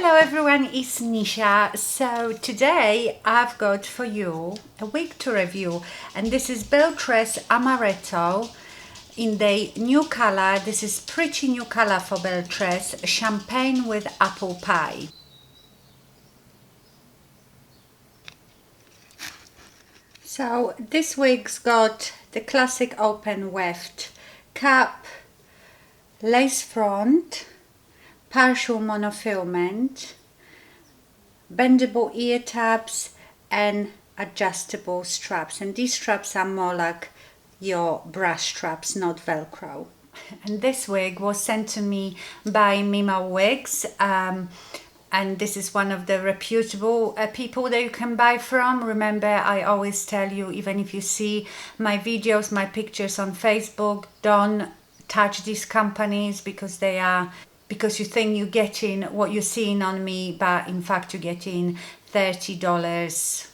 Hello everyone, it's Nisha. So today I've got for you a wig to review, and this is Belle Tress Amaretto in the new color. This is pretty new color for Belle Tress, champagne with apple pie. So this wig's got the classic open weft cap, lace front, partial monofilament, bendable ear tabs and adjustable straps, and these straps are more like your brush straps, not velcro. And this wig was sent to me by Mima Wigs, and this is one of the reputable people that you can buy from. Remember, I always tell you, even if you see my videos, my pictures on Facebook, don't touch these companies because you think you're getting what you're seeing on me, but in fact you're getting $30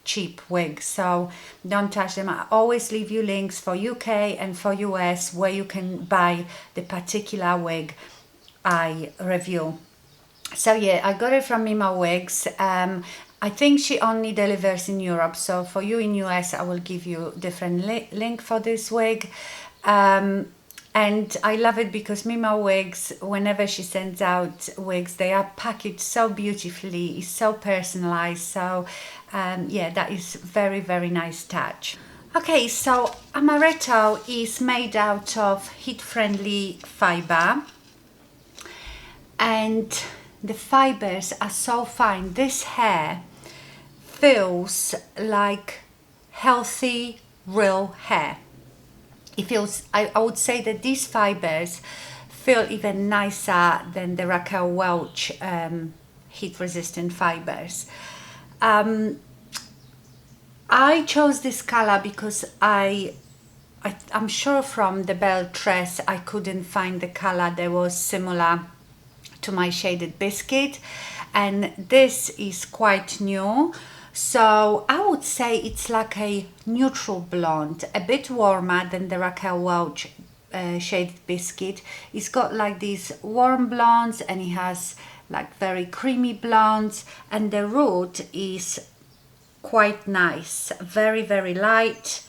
cheap wigs. So don't touch them. I always leave you links for UK and for US where you can buy the particular wig I review. So yeah, I got it from Mima Wigs. I think she only delivers in Europe, so for you in US I will give you different link for this wig. And I love it because Mima Wigs, whenever she sends out wigs, they are packaged so beautifully, it's so personalized. So yeah, that is very, very nice touch. Okay, so Amaretto is made out of heat-friendly fiber, and the fibers are so fine. This hair feels like healthy, real hair. It feels, I would say that these fibers feel even nicer than the Raquel Welch heat-resistant fibers. I chose this color because I'm sure from the Belle Tress I couldn't find the color that was similar to my shaded biscuit, and this is quite new. So I would say it's like a neutral blonde, a bit warmer than the Raquel Welch shaded biscuit. It's got like these warm blondes, and it has like very creamy blondes, and the root is quite nice, very, very light,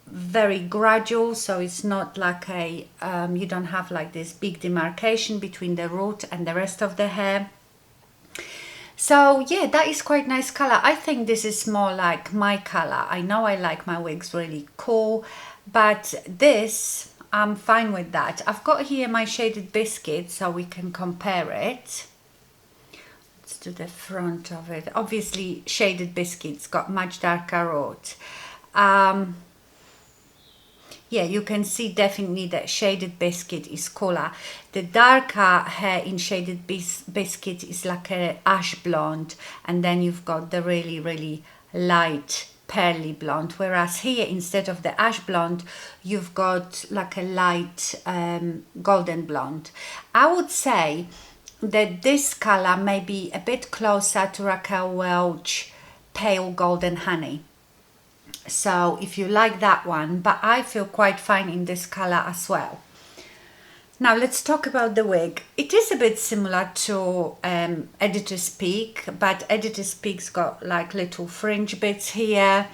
very gradual, so it's not like a you don't have like this big demarcation between the root and the rest of the hair. So yeah, that is quite nice color. I think this is more like my color. I know I like my wigs really cool, but this, I'm fine with that. I've got here my shaded biscuit so we can compare it. Let's do the front of it. Obviously shaded biscuit's got much darker root. Yeah, you can see definitely that shaded biscuit is cooler. The darker hair in shaded biscuit is like a ash blonde, and then you've got the really, really light pearly blonde, whereas here instead of the ash blonde you've got like a light golden blonde. I would say that this color may be a bit closer to Raquel Welch pale golden honey. So if you like that one, but I feel quite fine in this color as well. Now let's talk about the wig. It is a bit similar to Editor's Peak, but Editor's Peak's got like little fringe bits here.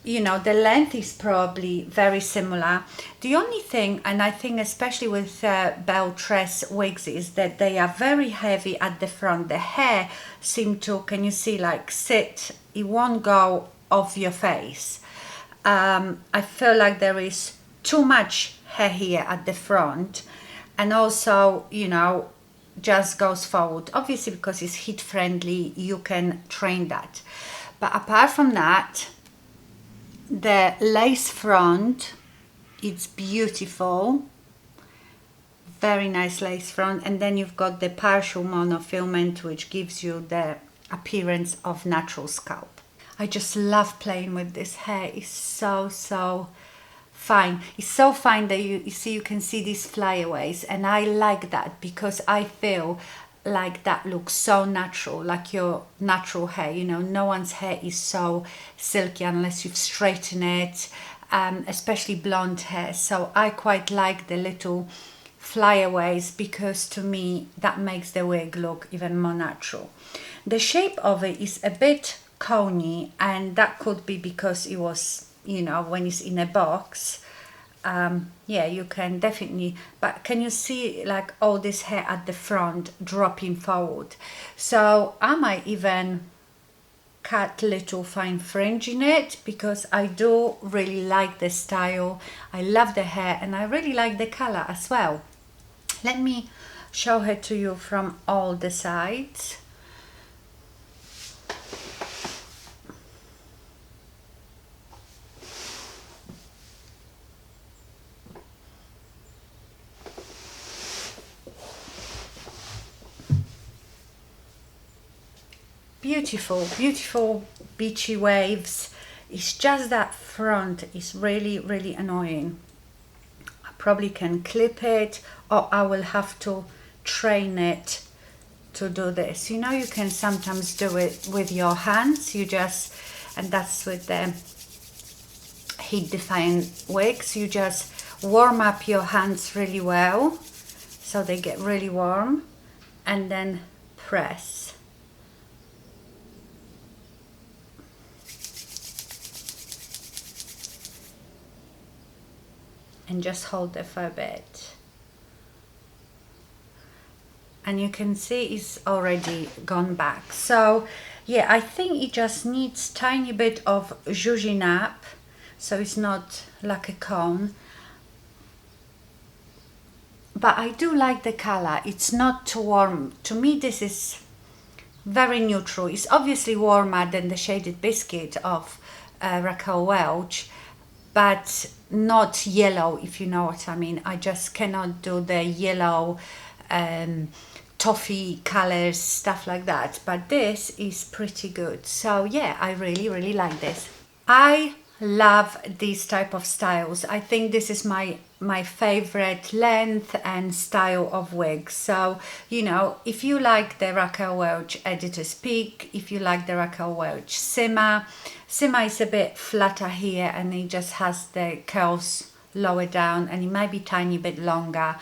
You know, the length is probably very similar. The only thing, and I think especially with Belle Tress wigs, is that they are very heavy at the front. The hair seem to, can you see, like sit, it won't go off your face. I feel like there is too much hair here at the front, and also, you know, just goes forward. Obviously because it's heat friendly, you can train that. But apart from that, the lace front, it's beautiful, very nice lace front, and then you've got the partial monofilament which gives you the appearance of natural scalp. I just love playing with this hair. It's so fine. It's so fine that you see, you can see these flyaways, and I like that because I feel like that looks so natural, like your natural hair. You know, no one's hair is so silky unless you've straightened it, especially blonde hair. So I quite like the little flyaways because to me that makes the wig look even more natural. The shape of it is a bit coney, and that could be because it was, you know, when it's in a box. Yeah, you can definitely, but can you see like all this hair at the front dropping forward? So I might even cut little fine fringe in it because I do really like the style. I love the hair and I really like the color as well. Let me show her to you from all the sides. Beautiful, beautiful beachy waves. It's just that front is really, really annoying. I probably can clip it, or I will have to train it to do this. You know, you can sometimes do it with your hands. You just, and that's with the heat defying wigs, you just warm up your hands really well so they get really warm, and then press. And just hold it for a bit. And you can see it's already gone back. So yeah, I think it just needs tiny bit of zhuzhing up, so it's not like a cone. But I do like the color. It's not too warm. To me, this is very neutral. It's obviously warmer than the shaded biscuit of Raquel Welch, but not yellow, if you know what I mean. I just cannot do the yellow toffee colors, stuff like that, but this is pretty good. So yeah, I really, really like this. I love these type of styles. I think this is my favorite length and style of wigs. So, you know, if you like the Raquel Welch Editor's Peak, if you like the Raquel Welch Simmer is a bit flatter here and it just has the curls lower down and it might be tiny bit longer.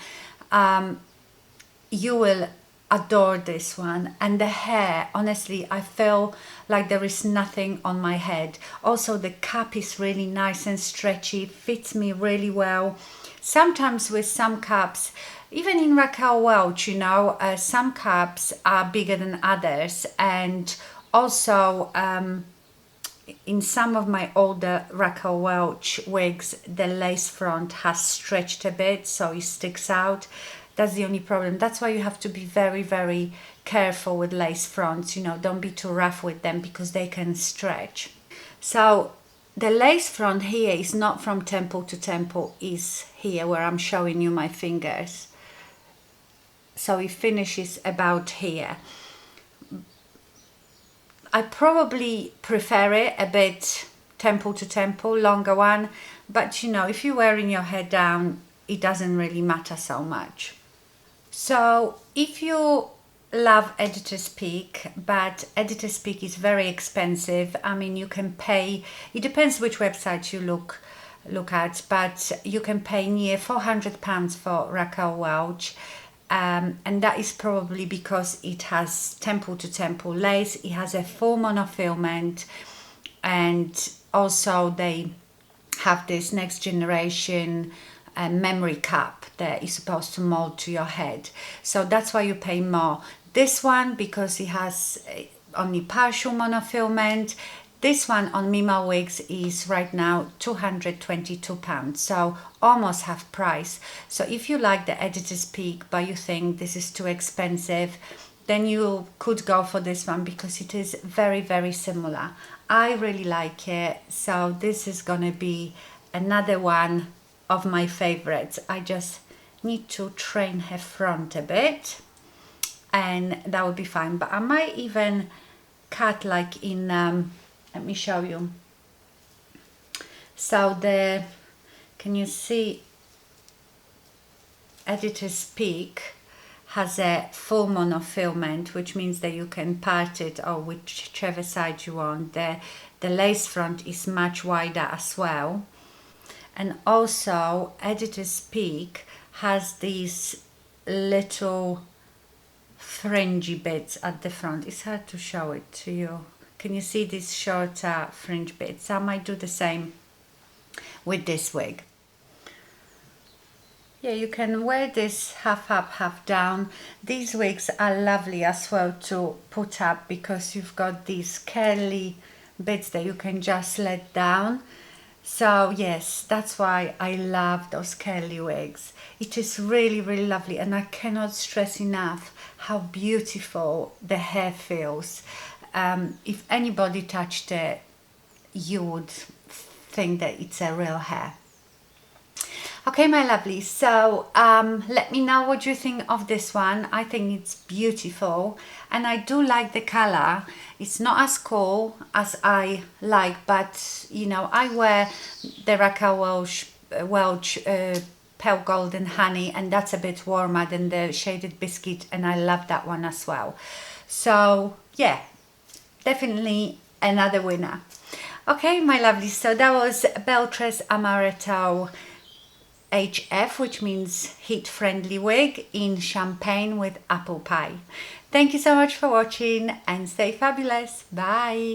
You will adore this one. And the hair, honestly, I feel like there is nothing on my head. Also, the cap is really nice and stretchy, fits me really well. Sometimes with some caps, even in Raquel Welch, you know, some caps are bigger than others, and also in some of my older Raquel Welch wigs, the lace front has stretched a bit, so it sticks out. That's the only problem. That's why you have to be very, very careful with lace fronts. You know, don't be too rough with them because they can stretch. So the lace front here is not from temple to temple, is here where I'm showing you my fingers. So it finishes about here. I probably prefer it a bit temple to temple, longer one. But you know, if you're wearing your hair down, it doesn't really matter so much. So if you love Editor's Peak, but Editor's Peak is very expensive. I mean, you can pay, it depends which website you look at, but you can pay near £400 for Raquel Welch. And that is probably because it has temple to temple lace, it has a full monofilament, and also they have this next generation memory cap that is supposed to mold to your head. So that's why you pay more. This one, because it has only partial monofilament, this one on Mima Wigs is right now £222, so almost half price. So if you like the Editor's Peak but you think this is too expensive, then you could go for this one because it is very, very similar. I really like it, so this is gonna be another one of my favorites. I just need to train her front a bit and that would be fine. But I might even cut like in let me show you. So can you see Editor's Peak has a full monofilament, which means that you can part it or whichever side you want. The lace front is much wider as well. And also Editor's Peak has these little fringy bits at the front. It's hard to show it to you. Can you see these shorter fringe bits? I might do the same with this wig. Yeah, you can wear this half up, half down. These wigs are lovely as well to put up because you've got these curly bits that you can just let down. So yes, that's why I love those curly wigs. It is really, really lovely, and I cannot stress enough how beautiful the hair feels. If anybody touched it, you would think that it's a real hair. Okay, my lovely, so let me know what you think of this one. I think it's beautiful, and I do like the color. It's not as cool as I like, but you know, I wear the Raquel Welch Pale Golden Honey, and that's a bit warmer than the Shaded Biscuit, and I love that one as well. So yeah, definitely another winner. Okay, my lovely, so that was Belle Tress Amaretto HF, which means heat friendly wig in champagne with apple pie. Thank you so much for watching, and stay fabulous. Bye.